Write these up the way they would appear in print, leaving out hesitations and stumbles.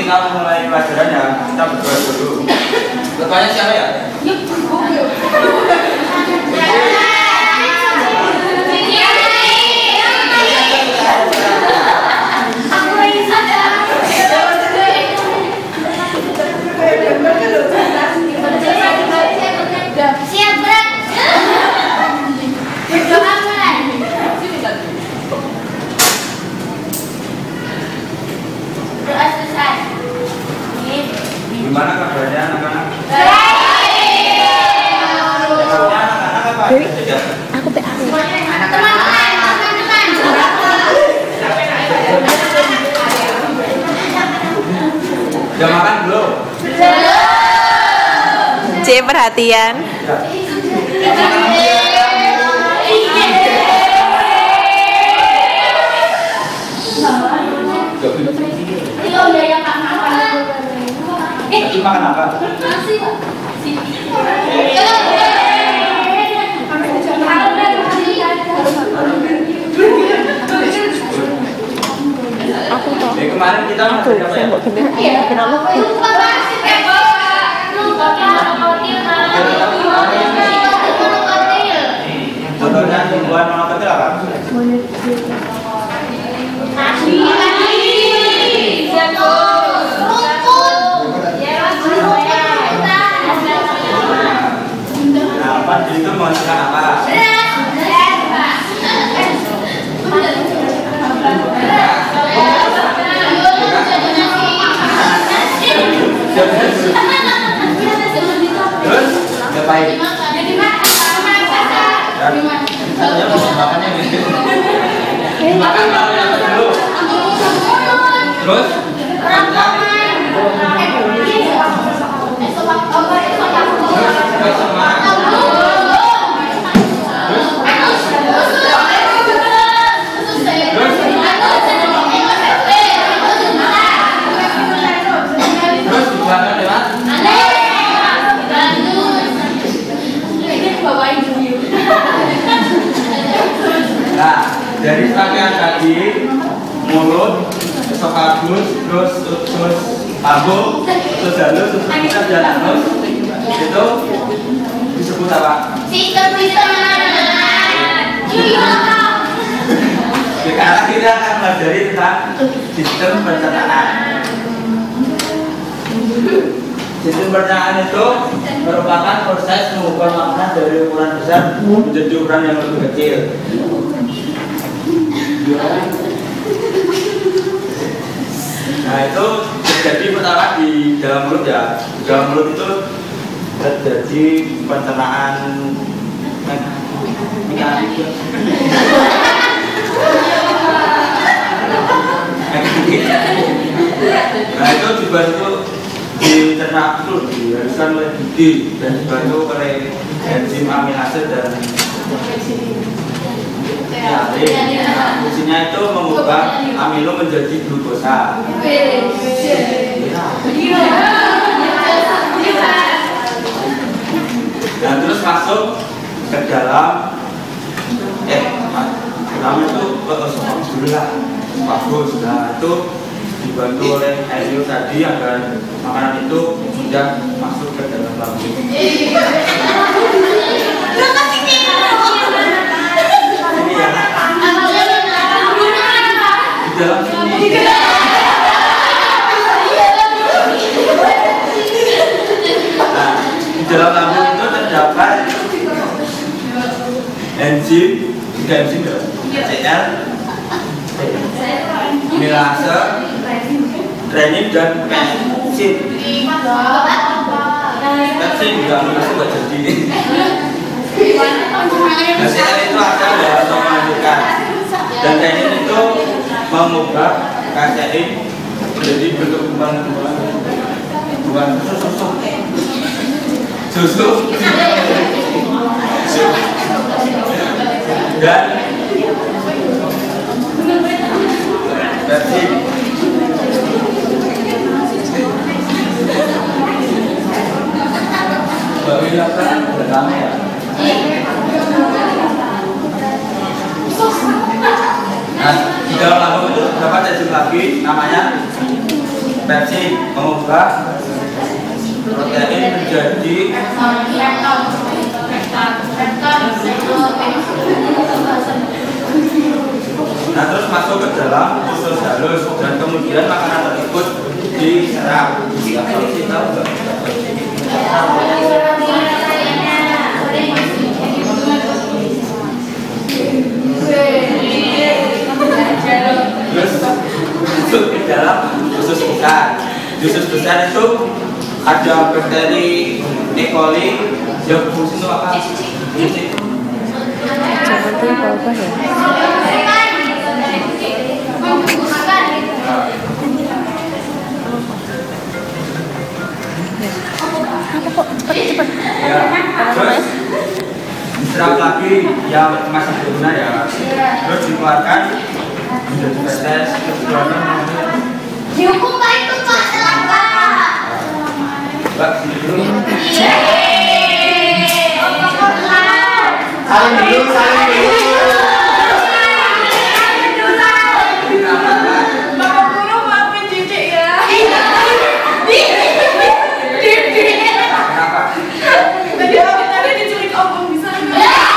kita mulai pelajaran ya, kita berdoa dulu. Berdoanya siapa ya? Siap, berat. Berdoa mulai. Doa selesai. Gimana kabarnya anak-anak? Baik. Anak-anak apa? Aku PA. Teman-teman. Udah makan belum? C perhatian. Tadi makan apa? Aku toh. Kemarin kita Aku makan apa ya? sendok gede. Kenapa? Contohnya tumbuhan monokotil apa? Nah, Panji itu menghasilkan apa? Terus ngapain? Saya mau makannya gitu. Makan dulu. Terus nah, dari rangkaian tadi mulut, esofagus, terus lambung, terus halus, terus pusat dan anus itu disebut apa? Sistem pencernaan. Sekarang kita akan belajar tentang sistem pencernaan. Sistem pencernaan itu merupakan proses mengubah makanan dari ukuran besar menjadi ukuran yang lebih kecil. Nah, itu terjadi pertama di dalam mulut ya. Di dalam mulut itu terjadi pencernaan nah, itu dibantu dicerna itu diharuskan oleh gigi dan dibantu oleh enzim aminase dan nah, fungsinya itu mengubah amino menjadi glukosa. Dan terus masuk ke dalam pertama itu ke esophagus dulu lah, esophagus. Nah, itu dibantu oleh air tadi agar makanan itu mudah masuk ke dalam lambung. Ini ya. Di dalam sini. Nah, di dalam lambung itu terdapat enzim, tiga enzim ya, CL, milase, renin dan pepsid. Pepsid juga milase buat jadi. Nah, CL itu akan untuk melanjutkan, dan renin itu mengubah kasein menjadi bentuk bukan susu dan pepsid. Bahwa pertama ya. Nah, di dalam lambung itu dapat enzim lagi namanya Pepsi mengubah protein menjadi nah terus masuk ke dalam usus halus dan kemudian makanan tersebut diserap. Kalau kita enggak terus masuk ke dalam usus besar. Di usus besar itu ada bakteri E. coli yang fungsi itu apa? Jangan tuh apa ya? Apa kok cepet? Ya, terus diserap lagi yang masih berguna ya. Terus dikeluarkan menjadi feses Dihukum Pak itu Pak, celaka. Mbak, sini dulu. Saling dulu. Bapak guru maafin Cici ya. Kenapa? Tadi diculik om bisa enggak?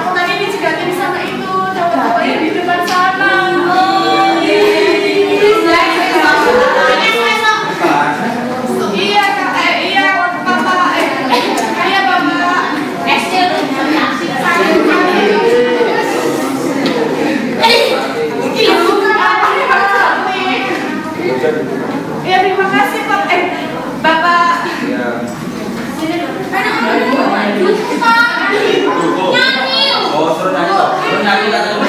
Tadi dicegatin sama itu cowok-cowok yang di depan sana. Iya kak, iya bapak, iya bapak. Ya terima kasih Pak. Bapak. Ya. Nyanyi. Oh, suruh nyanyi toh. Suruh nyanyi kan tuh.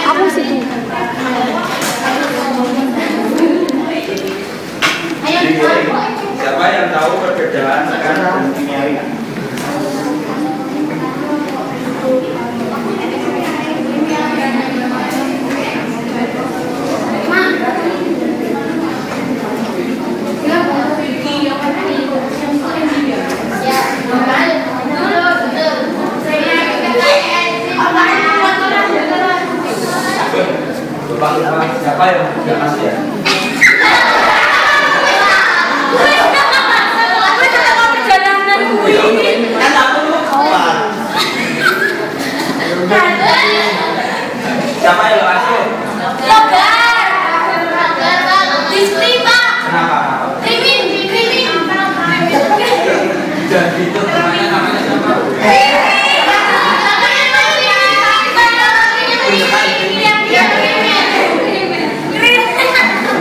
Aku situ. Siapa yang tahu perbedaan akan dan kimiawi? Bapak, siapa yang tidak masih ya? Siapa yang masuk? Kenapa? Jadi itu namanya siapa?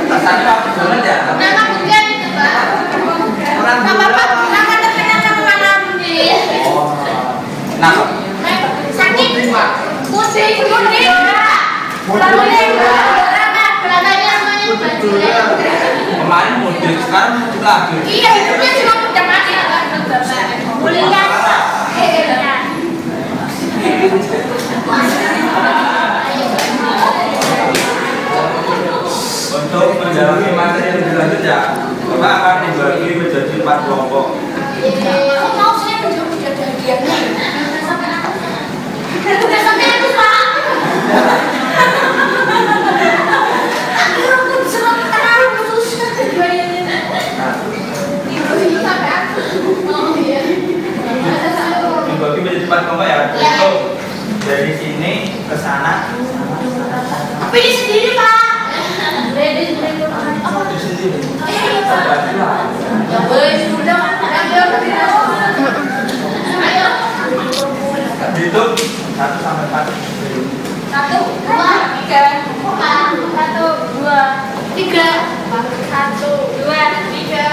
Rasanya apa banget ya? Orang oh, nah, kemarin mudik, sekarang mudik lagi. Iya, itu kan cuma udah mati. Kuliah. Untuk mendalami materi yang lebih lanjut ya, Bapak akan dibagi menjadi 4 kelompok. Kok mau saya menjawab kejadian? Udah sampai itu Pak. Aku serang terlalu putus. Dibagi menjadi 4 kelompok ya. Untuk dari sini ke sana. Pilih sendiri Pak. Ya boleh sudah. Ayo. Dihitung 1 sampai 4. 1, 2, 3, 4, 1, 2, 3, 1, 2, 3, 4, 3,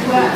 2, 1.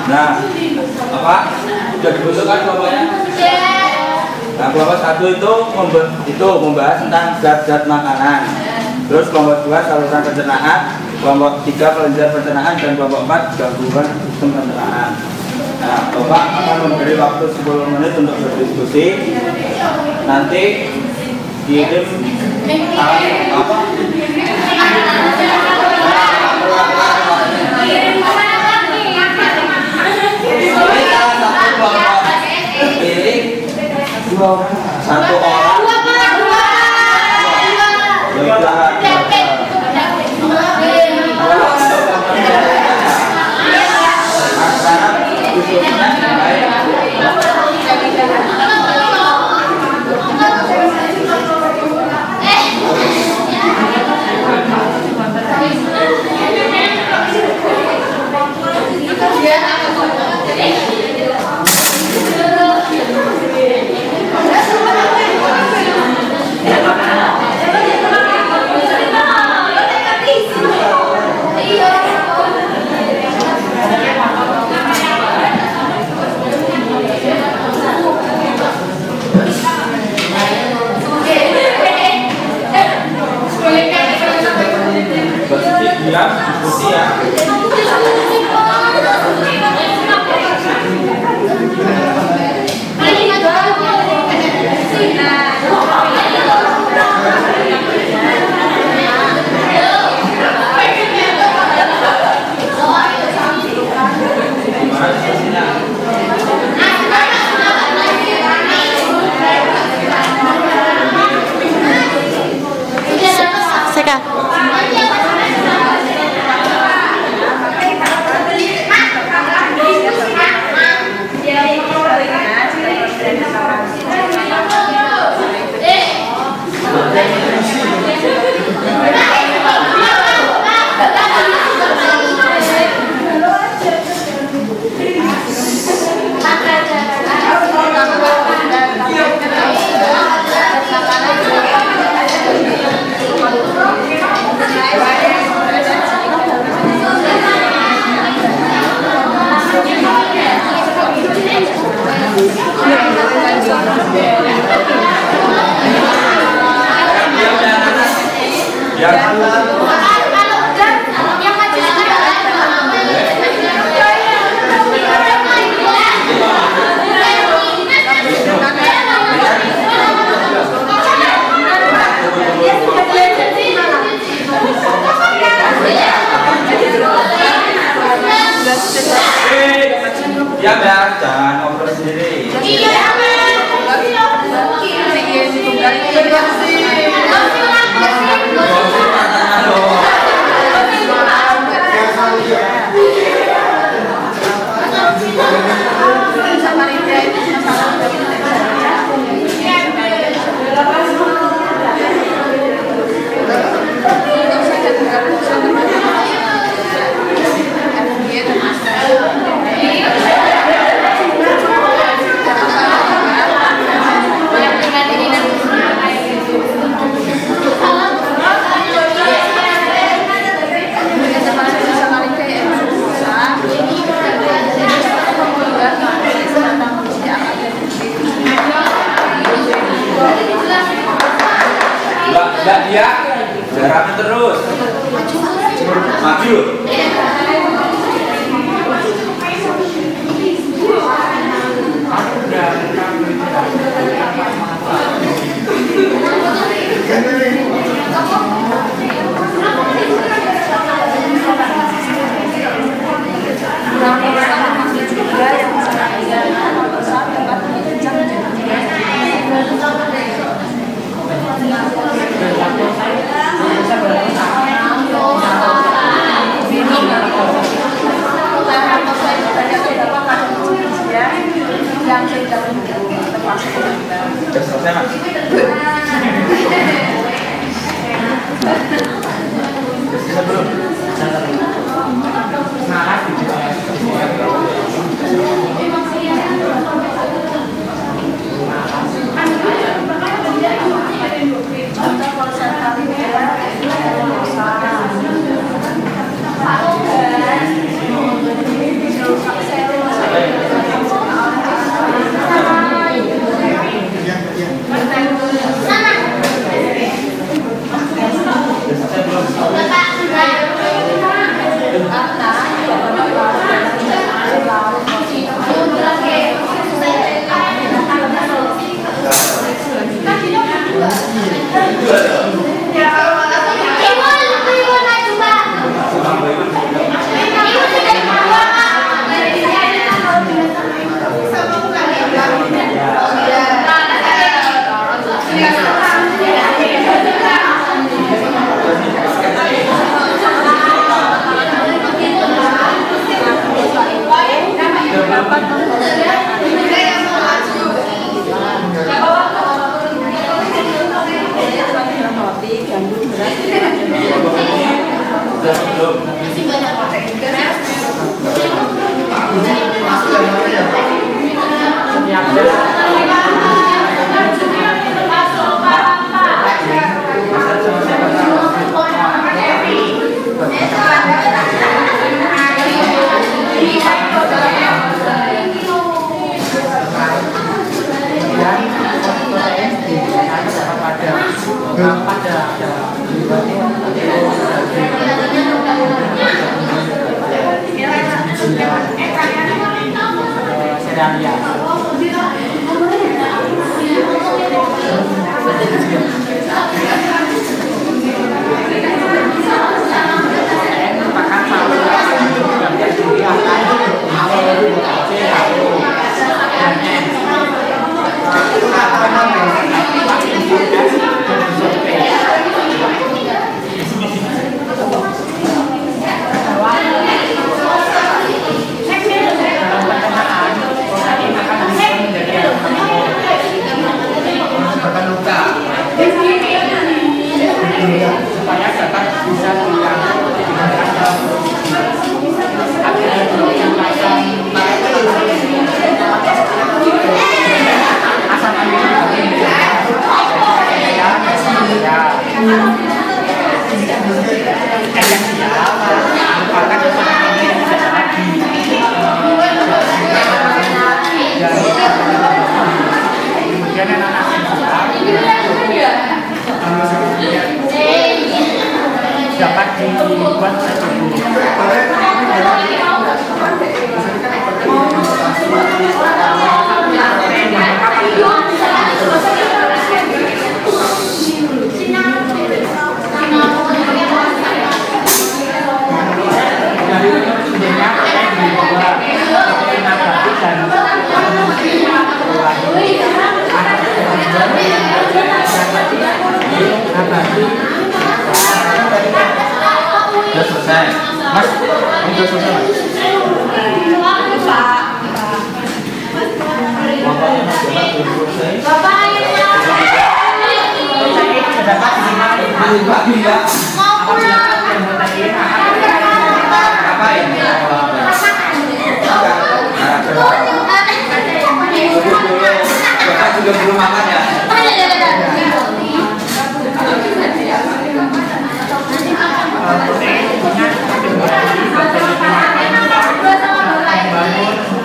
Nah, apa? Sudah dibentukkan kelompoknya? Nah, kelompok 1 itu membahas tentang zat-zat makanan. Terus kelompok 2 saluran pencernaan, kelompok 3 kelenjar pencernaan, dan kelompok 4 gangguan sistem pencernaan. Nah, Bapak akan memberi waktu 10 menit untuk berdiskusi. Nanti kirim apa? Satu orang diskusi ya. Ya, jangan ngobrol sendiri. Iya, Mbak dia jaraknya terus maju. selesai mas. Bisa belum? Sudah selesai, Mas. Sudah selesai, Mas. Bapak juga belum makan ya?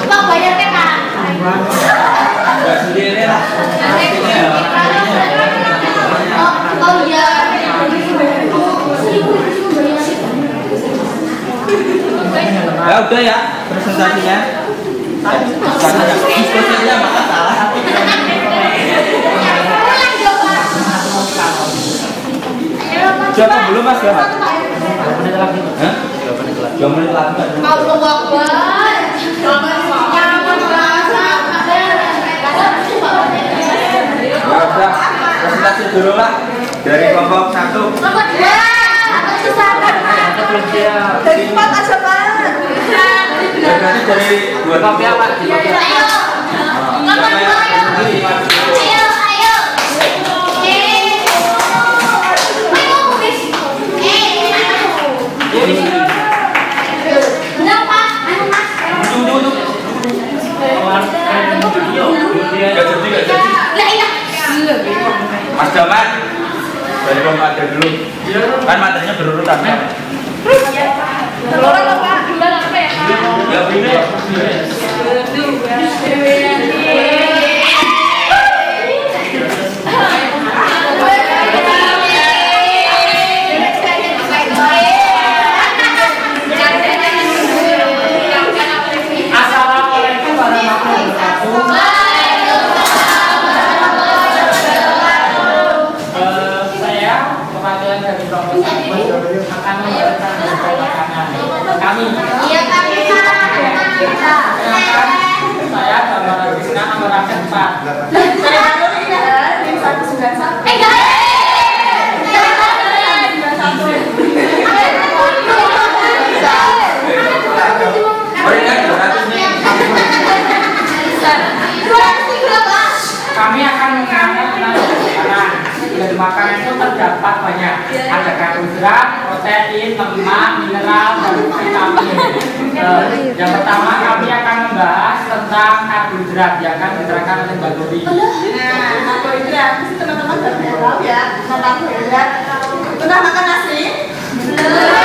Bang bayar TK. Enggak sendiri lah. Oh iya. Ya udah ya presentasinya. Diskusinya maka salah. Siapa belum Mas? Siapa? 2 menit lagi. Hah? 2 menit lagi. Mau luang banget. Ya udah, presentasi dulu lah dari kelompok 1. Kelompok 2. Belum siap. Dari 4 aja Pak. Berarti dari 2 kelompok ya Pak. Ayo. Kelompok 2 ayo. Ayo. materi dulu. Kan materinya berurutan kan? Telur apa? Gula apa ya? Ya begini. Assalamualaikum warahmatullahi wabarakatuh. Saya perwakilan dari kelompok akan memberikan makanan. Kami. Saya Bambang Krisna nomor 4. Kami akan mengangkat makanan. Dari makanan itu terdapat banyak. Ada karbohidrat, protein, lemak, mineral, dan vitamin. Yang pertama kami akan membahas tentang karbohidrat yang akan diterangkan oleh Mbak Dori. Nah, karbohidrat, mesti teman-teman sudah tahu ya. Karbohidrat. Pernah makan nasi? Belum.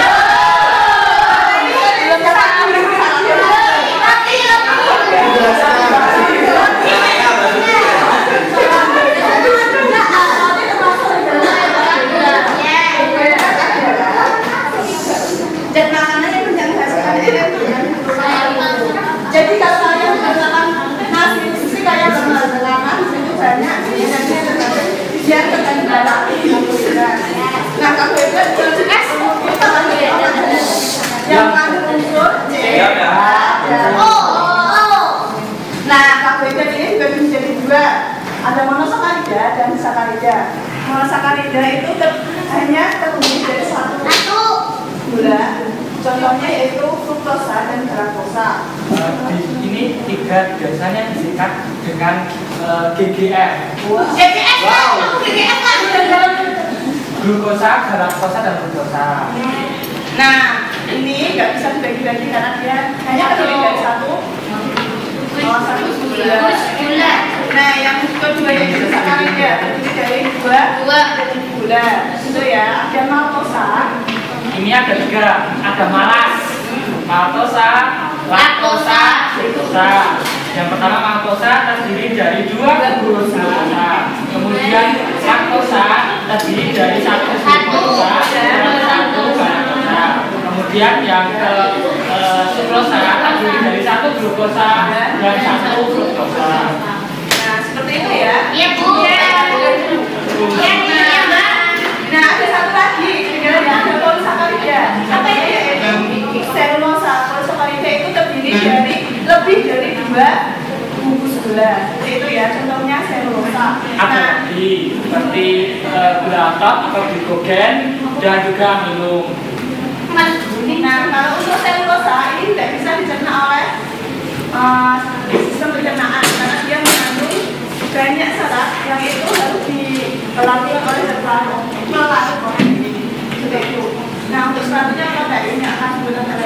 Jadi kalau kalian menggunakan nasi sih kayak berlama-lama itu banyak dia terkandung nah karbohidrat itu yang mengandung unsur nah karbohidrat ini dibagi menjadi dua, ada monosakarida dan sakarida. Monosakarida itu hanya terdiri dari satu gula. Contohnya yaitu fruktosa dan galaktosa. Ini tiga biasanya disingkat dengan GGF. GGF kan? GGF kan? Glukosa, galaktosa, dan fruktosa. Nah, ini nggak bisa dibagi-bagi karena dia hanya terdiri dari satu gula. Nah, yang kedua yaitu sakarida terdiri dari dua gula. Itu ya, ada maltosa. Ini ada tiga, ada malas, maltosa, laktosa, fruktosa. Yang pertama maltosa terdiri dari dua glukosa, kemudian laktosa terdiri dari satu glukosa dan satu galaktosa. Kemudian yang ke sukrosa terdiri dari satu glukosa dan satu fruktosa. Nah, seperti itu ya. Iya, Bu. Iya, Mbak. Nah, ada satu lagi, ada polisakarida. Apa itu? Selulosa. Polisakarida itu terdiri dari lebih dari dua bungkus gula. Itu ya, contohnya selulosa. Ada lagi seperti gula atom atau glikogen dan juga minum. Nah, kalau untuk selulosa ini tidak bisa dicerna oleh sistem pencernaan karena dia mengandung banyak serat yang itu harus dilalui oleh melalui seperti itu. Nah, untuk selanjutnya protein yang akan digunakan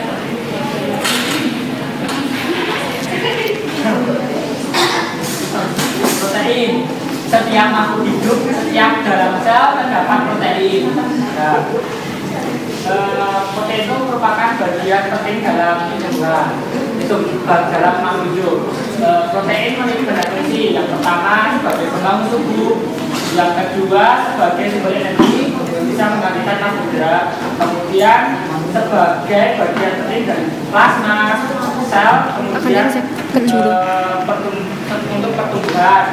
Protein. Setiap makhluk hidup, setiap dalam sel terdapat protein. Nah, protein itu merupakan bagian penting dalam tumbuhan. Itu dalam makhluk hidup. Protein memiliki banyak fungsi. Yang pertama sebagai pembangun tubuh, yang kedua sebagai sumber energi bisa menggantikan karbohidrat, kemudian sebagai bagian penting dari plasma sel, kemudian untuk pertumbuhan,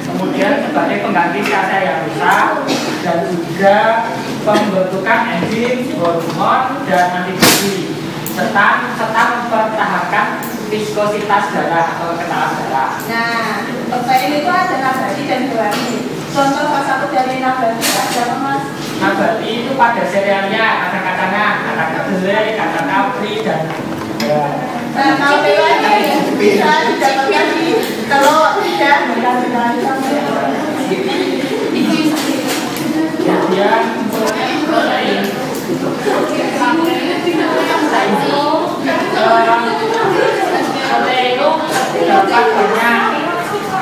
kemudian sebagai pengganti sel yang rusak, dan juga pembentukan enzim, hormon, dan antibodi, serta mempertahankan viskositas darah atau kekentalan darah. Nah, protein itu ada nabati dan hewani. Contoh salah satu dari nabati ada Mas. Nabati itu pada serealia, kacang-kacangan, kacang kedelai, kacang kapri, dan Nah, kalau hewani bisa didapatkan di telur, ikan, dan kemudian protein itu terdapat banyak.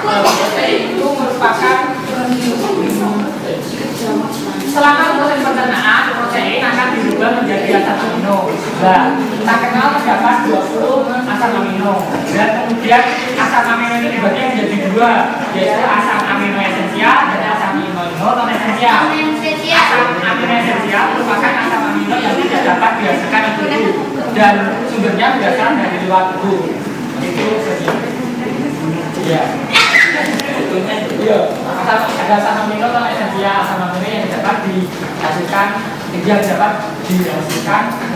Protein itu merupakan selama Nah, kita kenal terdapat 20 asam amino. Dan kemudian asam amino itu dibagi menjadi dua, yaitu asam amino esensial dan asam amino non esensial. Asam amino esensial merupakan asam amino yang tidak dapat dihasilkan oleh tubuh dan sumbernya berasal dari luar tubuh. Itu saja. Iya. Iya. Ada asam amino non esensial, asam amino yang dapat dihasilkan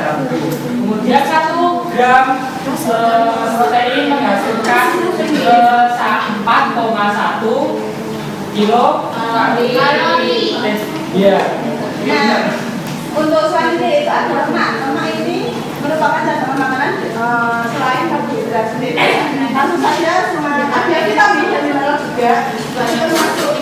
dalam tubuh. Kemudian 1 gram protein menghasilkan 4,1 kilo kalori. Iya. Nah, untuk selanjutnya itu ada lemak. Lemak ini merupakan cadangan makanan selain karbohidrat sendiri. Langsung saja ada vitamin dan mineral juga. Itu termasuk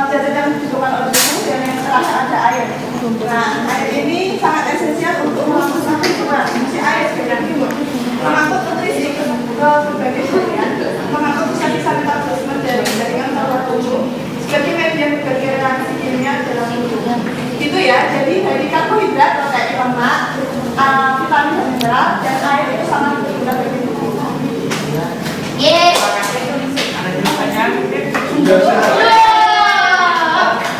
zat yang dibutuhkan oleh tubuh dan yang terakhir ada air. Nah, air ini sangat esensial untuk melakukan fungsi air sebagai timur, mengangkut nutrisi ke berbagai bagian, mengangkut pusat-pusat metabolisme dari jaringan saraf tubuh sebagai media berbagai reaksi kimia dalam tubuh. Itu ya. Jadi dari karbohidrat, protein, lemak, vitamin dan mineral dan air itu sangat berguna bagi tubuh.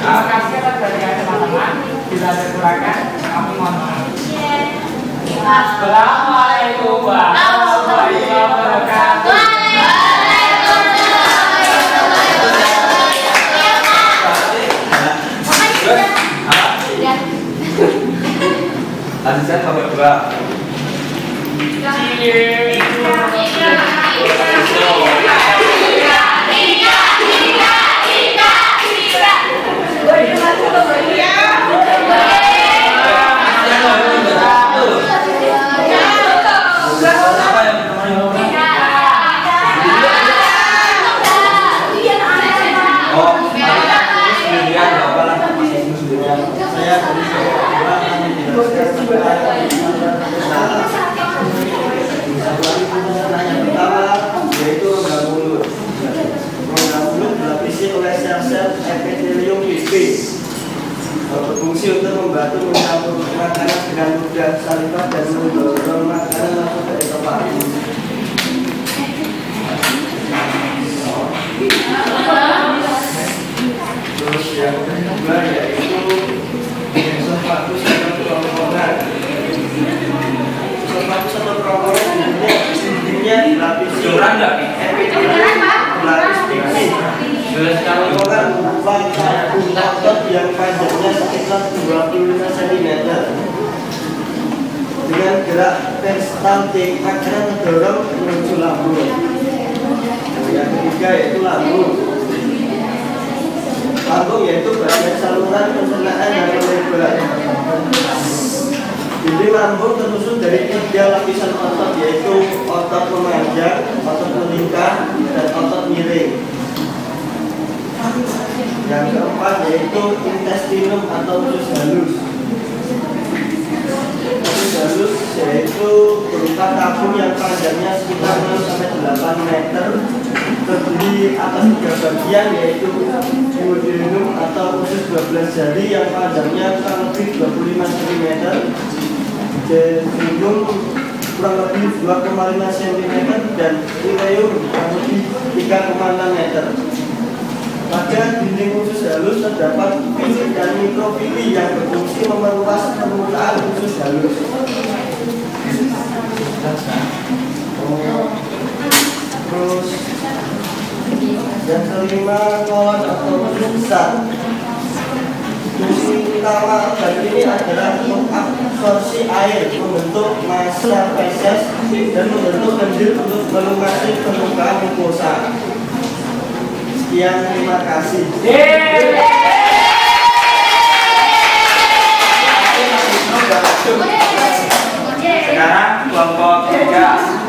Terima kasih atas perhatian teman-teman. Bila ada kekurangan, kami mohon maaf. Assalamualaikum warahmatullahi wabarakatuh. Lanjutkan nomor 2. Yaitu rongga mulut. Rongga mulut dilapisi oleh sel-sel epitelium pipis. Berfungsi untuk membantu mencampur makanan dengan mudah, saliva dan mendorong makanan masuk ke esophagus. Terus yang kedua yaitu esophagus atau kerongkongan. Esophagus atau kerongkongan dindingnya dilapisi epitelium pelapis pipis. Kerongkongan otot yang panjangnya sekitar 25 cm. Dengan gerak peristaltik, makanan mendorong menuju lambung. Yang ketiga yaitu lambung. Lambung yaitu bagian saluran pencernaan yang lebar. Dinding lambung tersusun dari 3 lapisan otot, yaitu otot memanjang, otot melingkar, dan otot miring. Yang keempat yaitu intestinum atau usus halus. Usus halus yaitu berupa tabung yang panjangnya sekitar 6-8 meter, terdiri atas 3 bagian, yaitu duodenum atau usus 12 jari yang panjangnya kurang lebih 25 cm, jejunum kurang lebih 2,5 cm, dan ileum kurang lebih 3,6 meter. Pada dinding usus halus terdapat pili dan mikrofili yang berfungsi memperluas permukaan usus halus. Terus yang kelima, kolon atau usus besar. Fungsi utama organ ini adalah mengabsorpsi air, membentuk massa feses, dan membentuk lendir untuk melumasi permukaan mukosa. Sekian, terima kasih. Sekarang kelompok 3.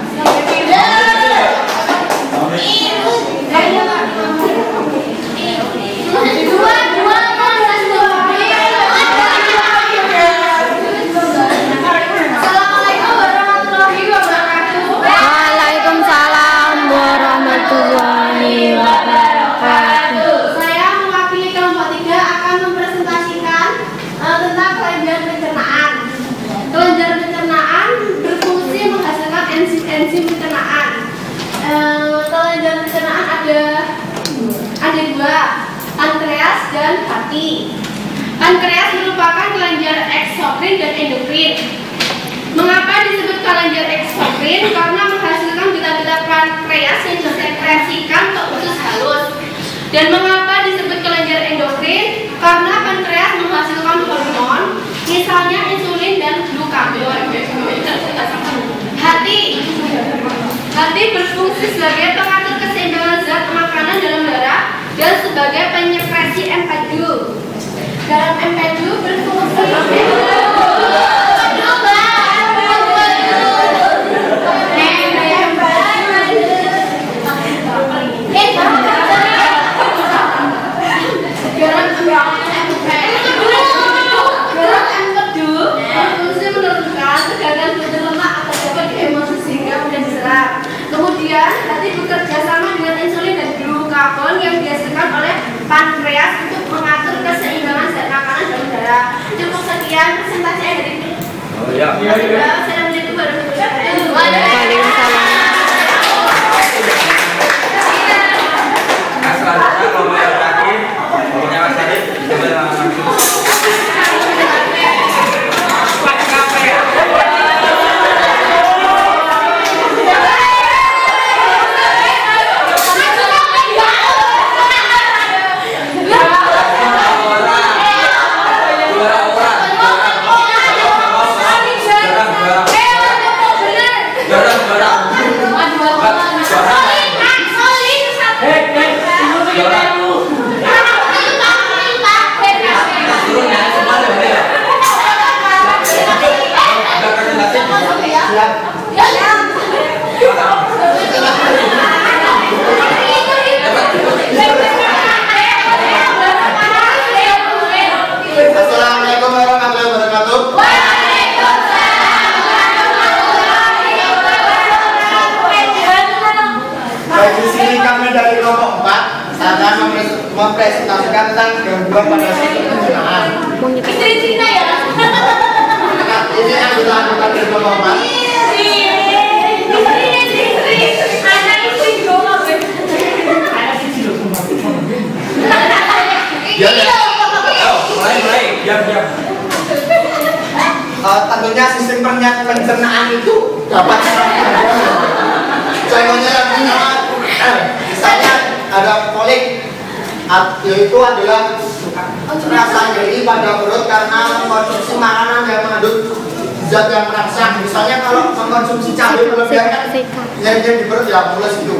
Waalaikumsalam warahmatullahi wabarakatuh. Saya mewakili dan hati. Pankreas merupakan kelenjar eksokrin dan endokrin. Mengapa disebut kelenjar eksokrin? Karena menghasilkan gula-gula pankreas yang disekresikan ke usus halus. Dan mengapa disebut kelenjar endokrin? Karena pankreas menghasilkan hormon, misalnya insulin dan glukagon. Hati berfungsi sebagai pengatur keseimbangan zat makanan dalam darah dan sebagai penyekresi empedu. Dalam empedu berfungsi kemudian hati bekerja sama dengan insulin dan glukagon yang dihasilkan oleh pankreas untuk mengatur keseimbangan zat makanan dalam darah. Cukup sekian presentasinya dari ini. Oh iya. Assalamualaikum warahmatullahi Waalaikumsalam. Nah, selanjutnya kalau mau terakhir, pokoknya Mas Arif kita langsung. Assalamualaikum warahmatullahi wabarakatuh. Baik, di sini kami dari kelompok 4 akan mempresentasikan tentang gangguan pada sistem pencernaan. Ini anggota dari kelompok 4. Ya, mulai. Diam. Tentunya sistem pencernaan itu dapat contohnya misalnya ada kolik, yaitu adalah rasa nyeri pada perut karena mengkonsumsi makanan yang mengandung zat yang merangsang. Misalnya kalau mengkonsumsi cabai berlebihan kan nyeri di perut ya mulus itu.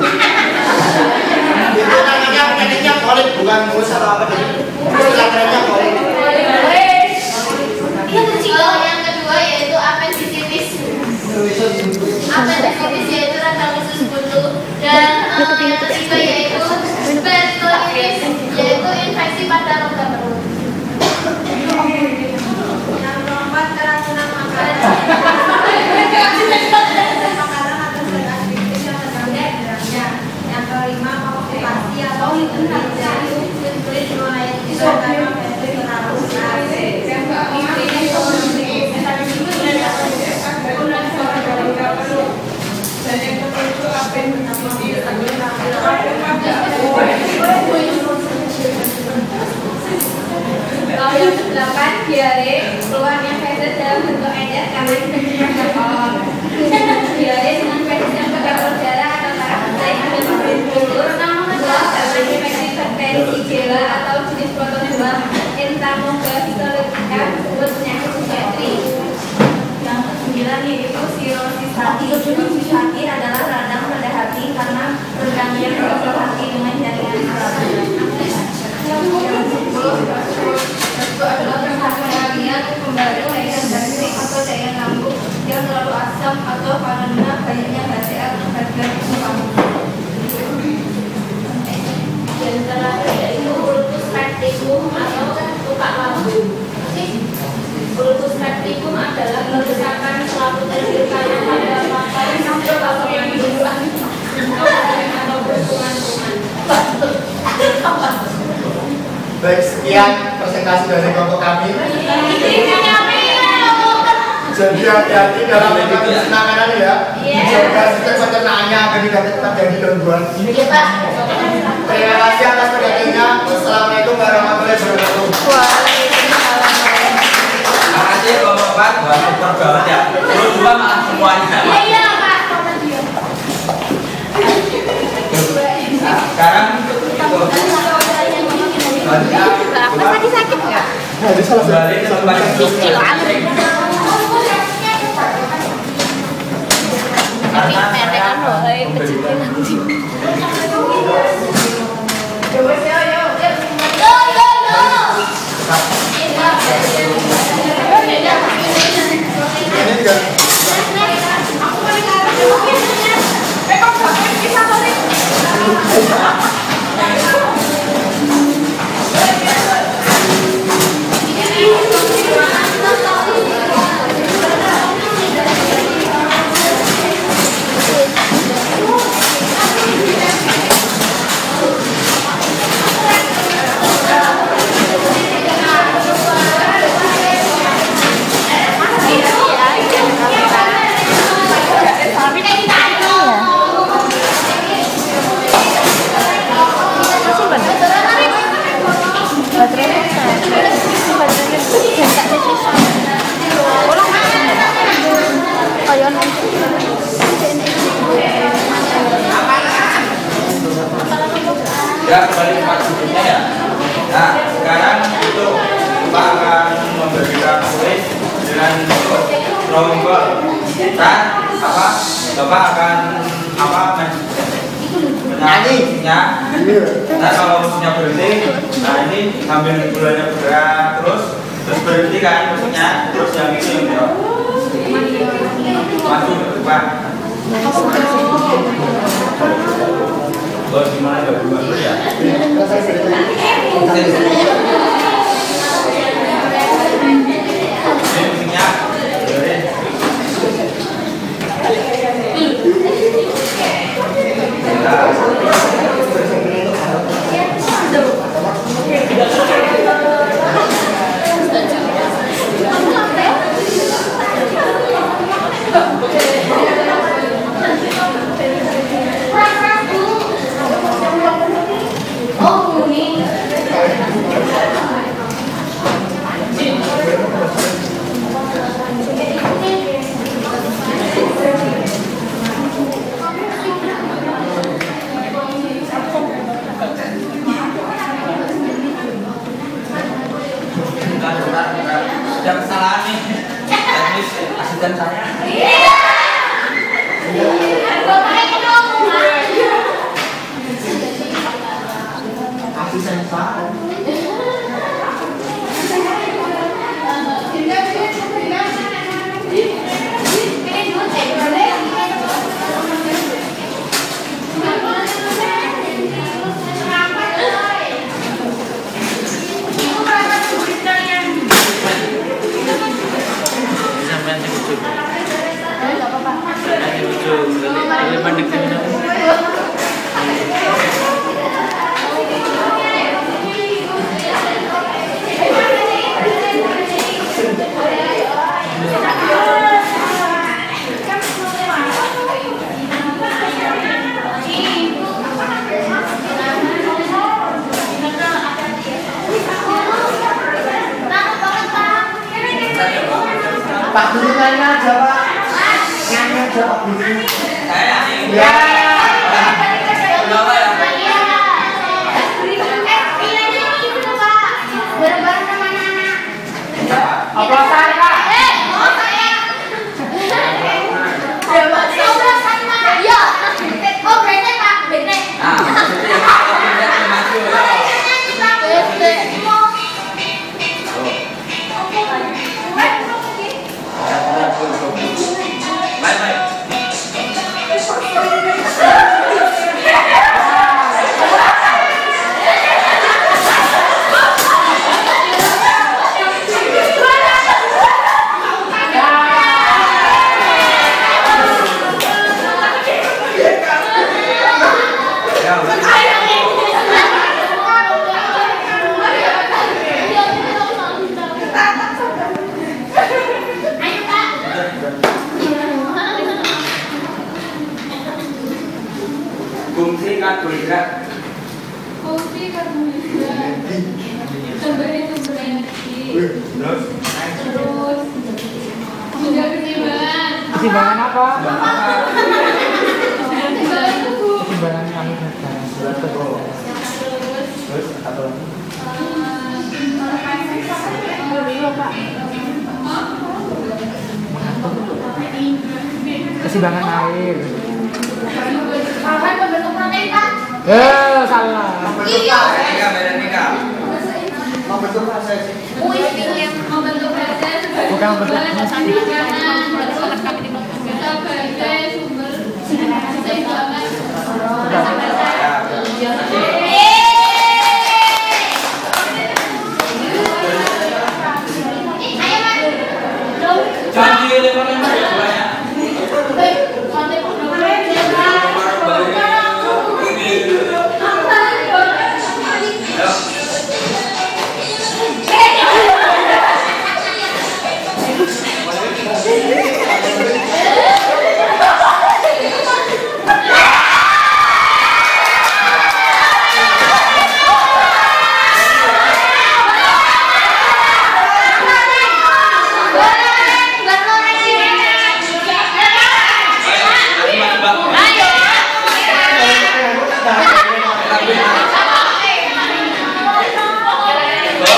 Itu namanya penyakitnya kolik, bukan mulus atau apa jadi. Istilah kerennya kolik. Yang kedua yaitu apendisitis. Apendisitis yaitu radang usus buntu, dan yang ketiga yaitu peritonitis, yaitu infeksi pada rongga perut. Yang keempat keracunan makanan. Yang kelima okupasi atau yang ke-8 diare, keluarnya fezes dalam bentuk encer karena infeksi alkohol. Diare dengan fezes yang bercampur darah atau parasite ada kultur. Karena infeksi bakteri Shigella atau jenis protozoa Entamoeba disebut penyakit psikiatri. Yang ke-9 yaitu sirosis hati. Sirosis hati adalah radang pada hati karena rendangnya proses hati dengan jaringan saraf. Yang ke-10 itu adalah perhatian pembaru cairan gastrik atau cairan lambung yang terlalu asam atau karena banyaknya HCl bagian lambung. Dan terakhir yaitu urtus septicum atau tukak lambung. Urtus septicum adalah kerusakan selaput terbuka yang pada paparan sampai kalau yang duluan atau berkuman-kuman. Baik, sekian presentasi dari kelompok kami. Jadi hati-hati dalam mengkonsumsi makanan ya. Jaga sistem pencernaannya agar tidak terjadi gangguan. Terima kasih atas perhatiannya. Wassalamualaikum warahmatullahi wabarakatuh. Waalaikumsalam. Makasih Bapak, buat support banget ya. Terus juga malah semuanya. Iya, Pak. Nah, sekarang itu. Apa tadi sakit nggak? Kembali ke tempat yang Kecil aja. karena Pendek kan loh, kecil nanti. Ya, kembali ke part berikutnya ya. Nah, sekarang itu Pak akan memberikan kuis dengan drawing board. Dan Bapak akan menyanyinya. Nah, kalau musiknya berhenti, nah ini sambil bulannya bergerak terus berhenti kan musiknya, terus yang itu yang jawab. Maju ke depan. Oh, gimana ya? Dua dulu ya? Ini musiknya ada kesalahan nih teknis asisten saya. Asisten saya. Pak Guru nyanyi aja Pak. Nyanyi aja Pak Guru. Saya nyanyi. Ya. Kenapa ya? Oplosan Pak. Nah, itu yang kita maju ya. Baik. Fungsi karbohidrat. Fungsi karbohidrat. Sumber Terus Keseimbangan apa? keseimbangan Keseimbangan kami negara. terus apa lagi? Keseimbangan air. Salah. Membentuk proses. Bukan bentuk. Jangan dilempar-lempar ya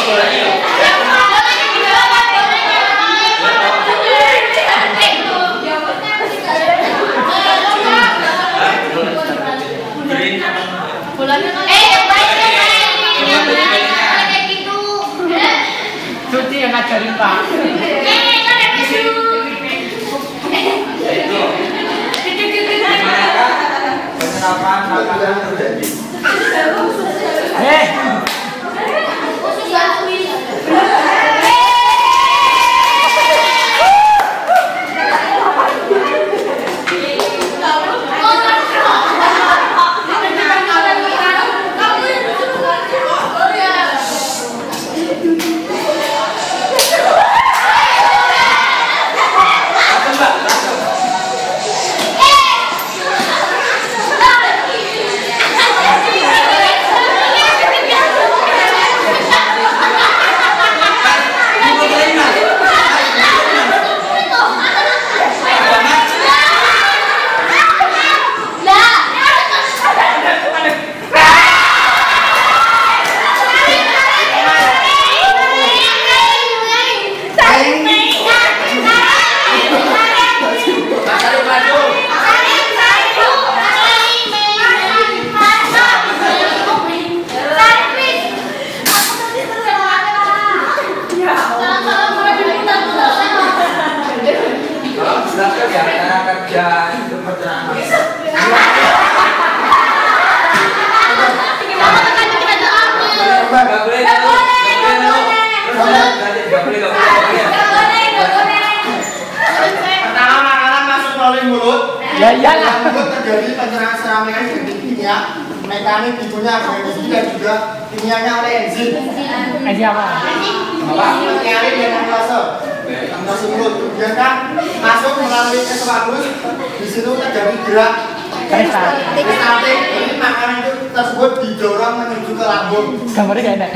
bolanya. Suci yang ngajarin Pak. Penerapan makanan terjadi. Pertama makanan masuk melalui mulut. Ya iyalah. Mulut terjadi pencernaan secara mekanik kimia, mekanik ibunya biologi dan juga kimianya oleh enzim. Apa? Mengalir dengan amilase mulut. Kemudian kan masuk melalui esophagus. Di situ terjadi gerak peristaltik. Jadi makanan itu tersebut didorong menuju ke lambung. Gambarnya gak enak.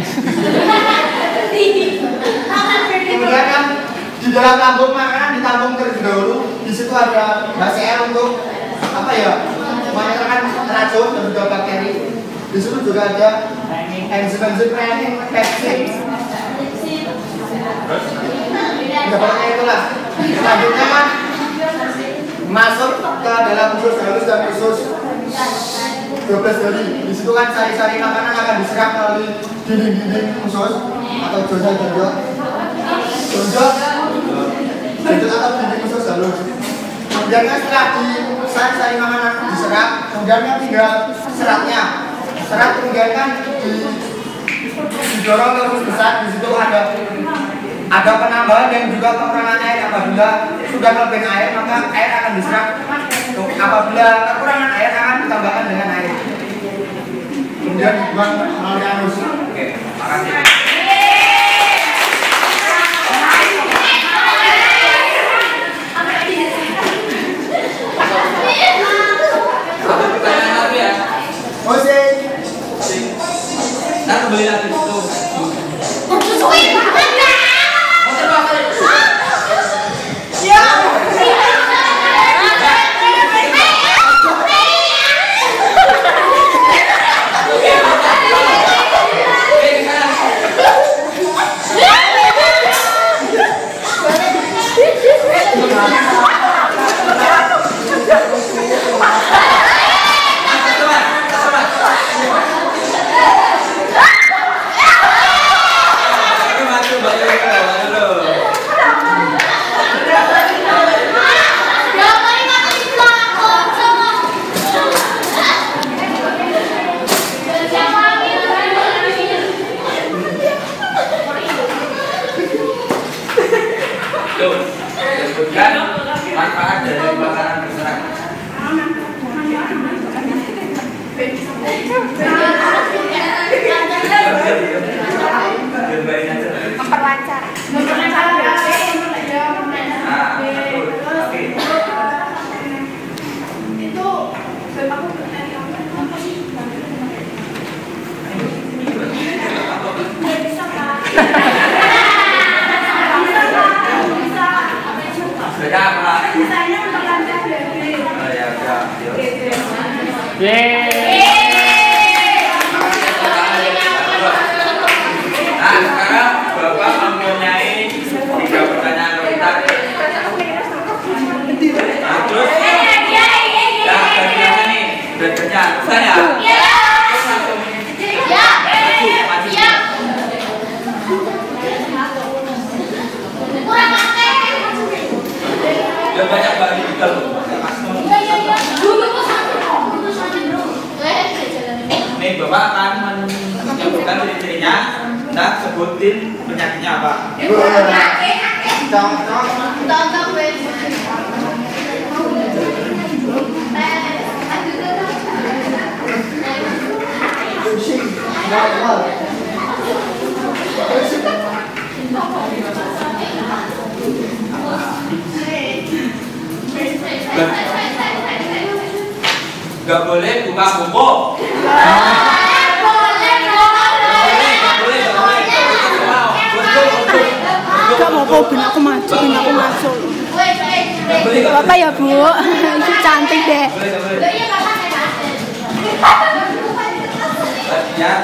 Kemudian kan di dalam lambung makanan ditampung terlebih dahulu. Di situ ada HCl untuk apa ya? Menyerahkan racun dan juga bakteri. Di situ juga ada enzim-enzim renin pepsin. Gambarnya itulah. Selanjutnya kan masuk ke dalam usus halus dan usus 12 jari. Di situ kan sari-sari makanan akan diserap melalui dinding-dinding usus atau jonjol atau dinding usus halus. Kemudian setelah di sari-sari makanan diserap, kemudian tinggal seratnya. Serat kemudian kan didorong ke usus besar. Di situ ada penambahan dan juga pengurangan air. Apabila sudah kelebihan air, maka air akan diserap. Apabila kekurangan air, akan ditambahkan dengan air. Kemudian dibuang melalui anus. Oke, makasih. Ada pertanyaan lagi ya? Oke. Nah, kembali lagi itu. manfaat dari makanan berserat? Memperlancar. Itu Beda apa? Misalnya memperlancar dari. Oh ya, udah. Nah, sekarang Bapak mempunyai 3 pertanyaan pintar. Nah, terus ya, bagaimana nih? Belajarnya, saya. Ya banyak banget juga loh. Nih Bapak akan menyebutkan ciri-cirinya. Nah, sebutin penyakitnya apa? Gak boleh buka buku. Gak mau bin aku masuk. Bapak ya Bu, itu cantik deh. Ya,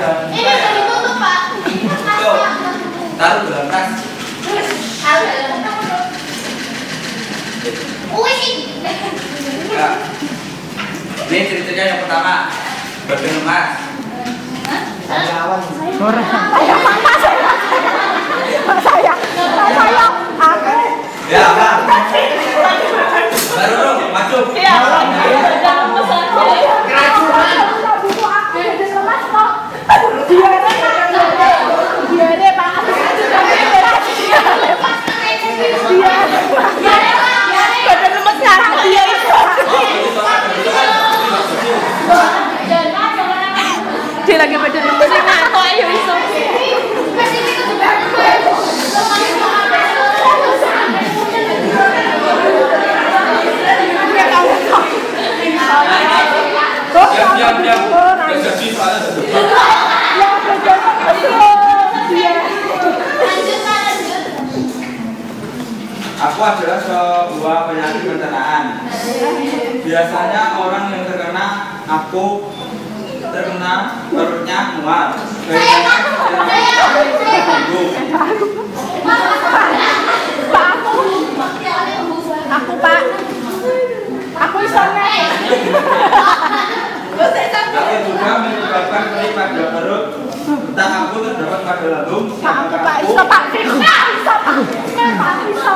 taruh dalam tas. Ya. Ini ciri-cirinya yang pertama, badan lemas. Ya, apa? Baru maju. Dia lagi badan lemes sih ngaco ayo iso. Diam. Jadi soalnya aku adalah sebuah penyakit pencernaan. Biasanya orang yang terkena perutnya mual. Aku Pak. Aku iso nek. Aku juga menyebabkan nyeri pada perut. Entah aku terdapat pada lambung. Aku Pak iso Pak. Iso Pak. Iso.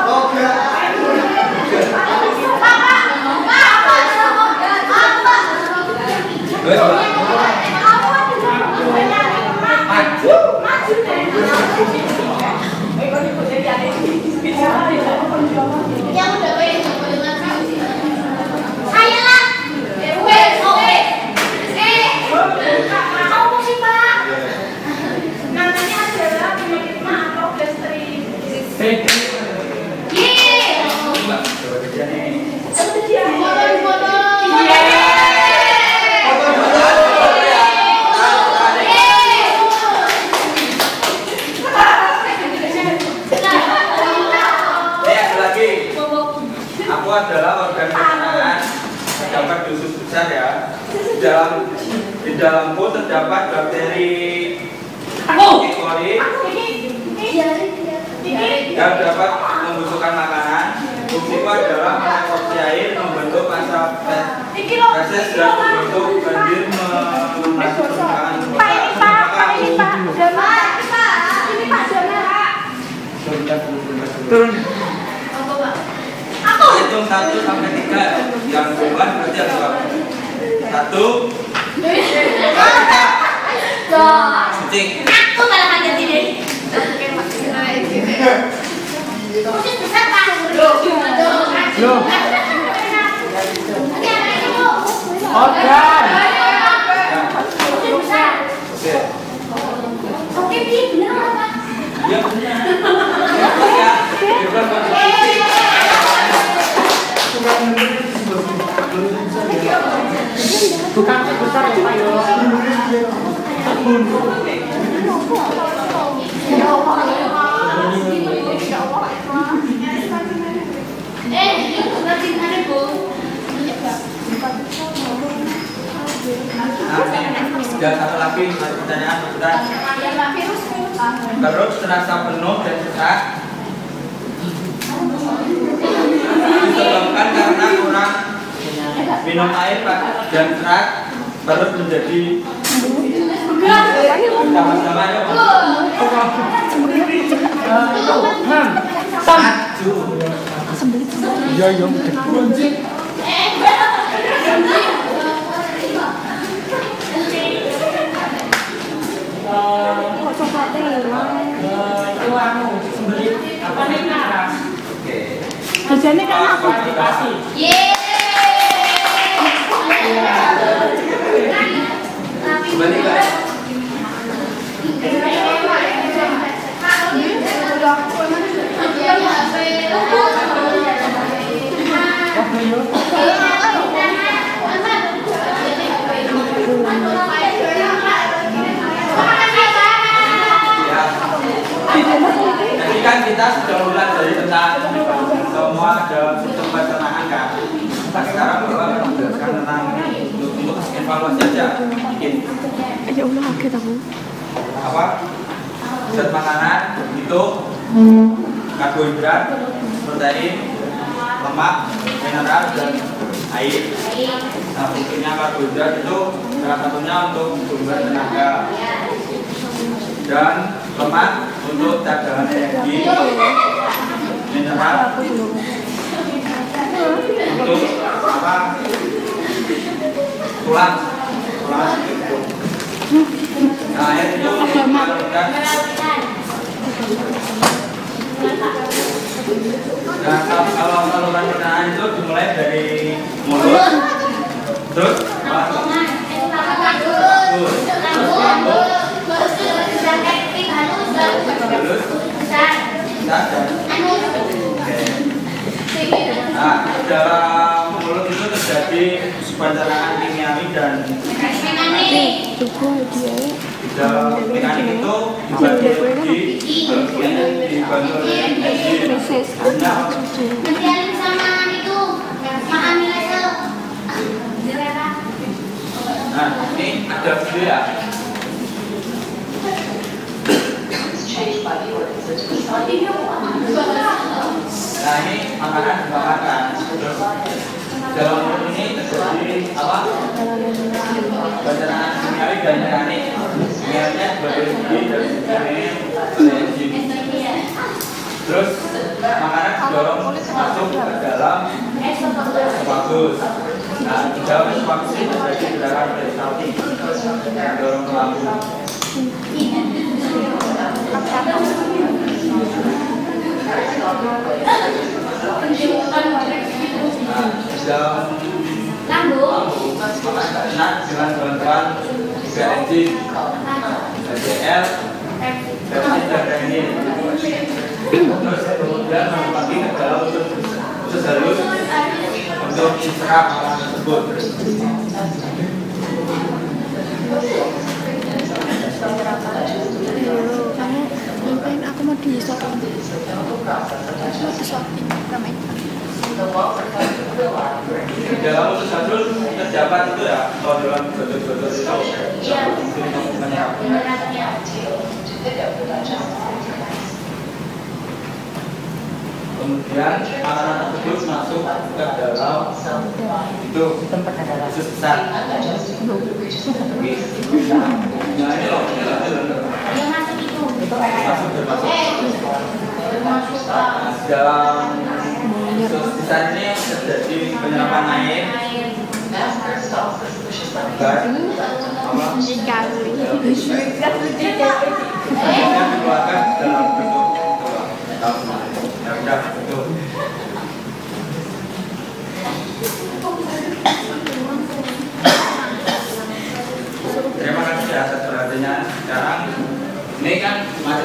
Namanya adalah penyakit mah atau gastrit. Aku adalah organ pencernaan, terdapat di usus besar ya. Di dalamku terdapat bakteri E. coli yang dapat membusukkan makanan. Fungsiku adalah mengabsorpsi air, membentuk massa feses dan membentuk banjir mengenai permukaan turun. Hitung 1 sampai 3. Yang duluan berarti yang dua. 1, 2, 3. Kucing. Aku malah kaget ini. Oke, besar Pak. Loh. Bukan. Oke, bener apa? Iya benar. Ya, Bukan besar ya Pak yo. Nanti ada Bu. Sudah satu lagi pertanyaan Ustaz. Terus terasa penuh dan sesak disebabkan karena kurang minum air Pak dan serat terus menjadi sama-sama ya Pak. Iya iya. Kok coklatnya hilang? Itu anu sembelit apa nih Kak? Hasilnya kan aku. Dikasih. Kembali guys. Jadi kan kita sudah mulai dari tentang semua ada sistem pencernaan kan. Nah, sekarang Bapak akan menjelaskan tentang untuk evaluasi aja bikin Ya Allah, kaget aku. apa zat makanan itu karbohidrat, protein, lemak, mineral dan air. Nah, fungsinya karbohidrat itu salah satunya untuk sumber tenaga dan lemak untuk cadangan energi, mineral untuk apa tulang itu. Nah, air itu karbohidrat. Nah, kalau saluran pencernaan itu dimulai dari mulut, terus nah, dalam mulut itu terjadi pencernaan kimiawi dan dalam mekanik itu dibagi nah, ini ada video ya. Nah, ini makanan dibakar. Dalam mulut ini terjadi apa? Pencernaan kimiawi dan mekanik. Kimiawinya sebagai segi dan enzim. Terus makanan didorong masuk ke dalam esophagus. Nah, di dalam esophagus ini terjadi gerakan peristaltik yang dorong ke lambung. Nah, dalam lambung makanan dengan bantuan tiga enzim HCl, peptid dan renin. Terus kemudian membagi ke dalam usus halus untuk diserap makanan tersebut. Kamu ngapain? Aku mau disuapin. Di dalam usus halus terdapat itu ya, kalau dalam botol-botol itu untuk menyerap. Kemudian makanan tersebut masuk ke dalam itu usus besar. Nah, ini loh. Masuk. Dalam usus besar ini terjadi penyerapan air, gas, yang dikeluarkan dalam bentuk udah itu.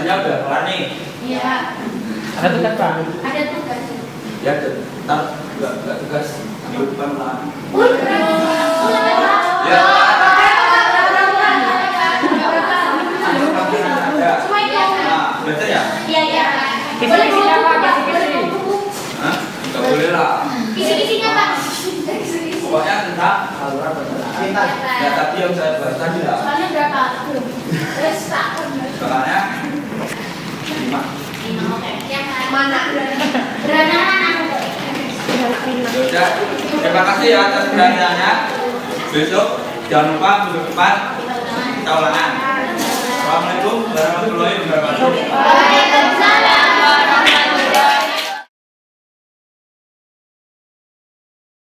belajarnya udah kelar nih. Iya. Ada tugas Pak? Ada tugas. Ya, ntar enggak tugas di depan lah. Ya. Nah, belajar ya? Iya, iya. Kisi-kisinya Pak, kisi-kisi. Hah? Enggak boleh lah. Kisi-kisinya, Pak. Pokoknya tentang saluran pencernaan. Ya tadi yang saya bahas tadi lah. Soalnya berapa? Terus tak. Soalnya 5. Oke. Yang mana? Berenang. Ya, terima kasih ya atas perhatiannya. Besok jangan lupa minggu depan kita ulangan. Assalamualaikum warahmatullahi wabarakatuh.